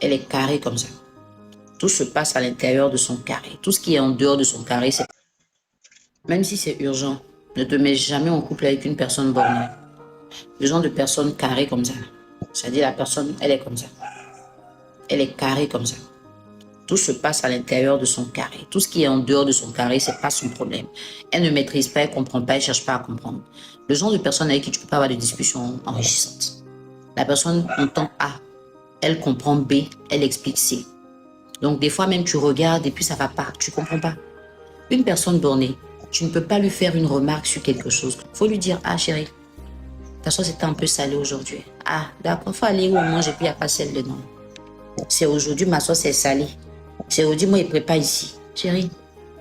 Elle est carrée comme ça. Tout se passe à l'intérieur de son carré. Tout ce qui est en dehors de son carré, c'est... Même si c'est urgent, ne te mets jamais en couple avec une personne bornée. Le genre de personne carrée comme ça. C'est-à-dire la personne, elle est comme ça. Elle est carrée comme ça. Tout se passe à l'intérieur de son carré. Tout ce qui est en dehors de son carré, c'est pas son problème. Elle ne maîtrise pas, elle comprend pas, elle cherche pas à comprendre. Le genre de personne avec qui tu peux pas avoir de discussion enrichissante. La personne entend A, elle comprend B, elle explique C. Donc des fois même tu regardes et puis ça va pas, tu comprends pas. Une personne bornée, tu ne peux pas lui faire une remarque sur quelque chose. Il faut lui dire, ah chérie, ta sauce était un peu salée aujourd'hui. Ah d'accord, faut aller où on mange et puis il n'y a pas celle dedans. C'est aujourd'hui ma sauce est salée. C'est aujourd'hui moi il prépare ici. Chérie,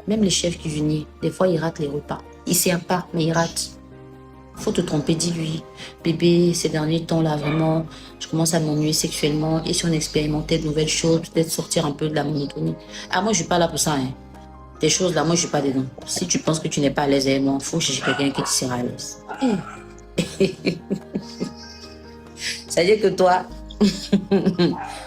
même les chefs cuisiniers, des fois ils ratent les repas. Ils ne servent pas, mais ils ratent. Faut te tromper, dis-lui, bébé, ces derniers temps-là, vraiment, je commence à m'ennuyer sexuellement. Et si on expérimentait de nouvelles choses, peut-être sortir un peu de la monotonie. Ah, moi, je suis pas là pour ça, hein. Tes choses-là, moi, je suis pas dedans. Si tu penses que tu n'es pas à l'aise avec moi, faut chercher quelqu'un qui te sera à l'aise. C'est-à-dire que toi,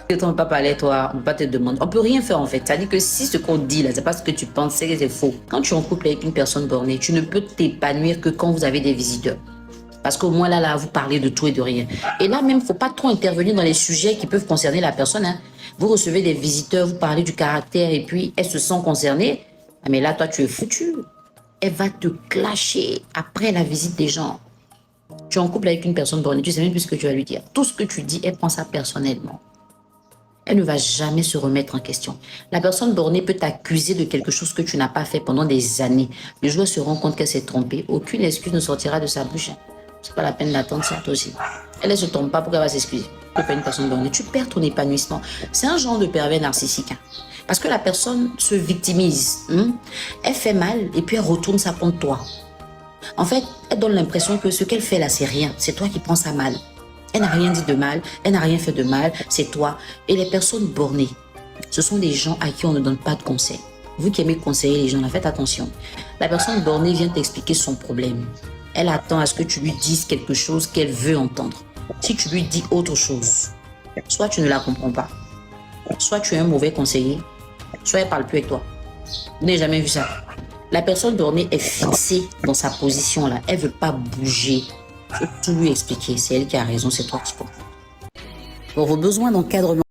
que ton papa parlait, toi, on peut pas te demander. On peut rien faire en fait. C'est-à-dire que si ce qu'on dit là, c'est pas ce que tu penses, c'est que c'est faux. Quand tu es en couple avec une personne bornée, tu ne peux t'épanouir que quand vous avez des visiteurs. Parce qu'au moins là, vous parlez de tout et de rien. Et là même, faut pas trop intervenir dans les sujets qui peuvent concerner la personne, hein. Vous recevez des visiteurs, vous parlez du caractère et puis elles se sentent concernées. Ah, mais là, toi, tu es foutu. Elle va te clasher après la visite des gens. Tu es en couple avec une personne bornée, tu sais même plus ce que tu vas lui dire. Tout ce que tu dis, elle prend ça personnellement. Elle ne va jamais se remettre en question. La personne bornée peut t'accuser de quelque chose que tu n'as pas fait pendant des années. Le jour où elle se rend compte qu'elle s'est trompée, aucune excuse ne sortira de sa bouche. C'est pas la peine d'attendre ça toi aussi. Elle ne se trompe pas, pourquoi elle va s'excuser? Tu pas une personne bornée, tu perds ton épanouissement. C'est un genre de pervers narcissique. Hein. Parce que la personne se victimise. Elle fait mal et puis elle retourne ça contre toi. En fait, elle donne l'impression que ce qu'elle fait là, c'est rien. C'est toi qui prends ça mal. Elle n'a rien dit de mal, elle n'a rien fait de mal, c'est toi. Et les personnes bornées, ce sont des gens à qui on ne donne pas de conseils. Vous qui aimez conseiller les gens, faites attention. La personne bornée vient t'expliquer son problème. Elle attend à ce que tu lui dises quelque chose qu'elle veut entendre. Si tu lui dis autre chose, soit tu ne la comprends pas, soit tu es un mauvais conseiller, soit elle ne parle plus avec toi. Vous n'avez jamais vu ça. La personne bornée est fixée dans sa position là. Elle ne veut pas bouger. Il faut tout lui expliquer. C'est elle qui a raison, c'est toi qui comprends. Pour vos besoins d'encadrement,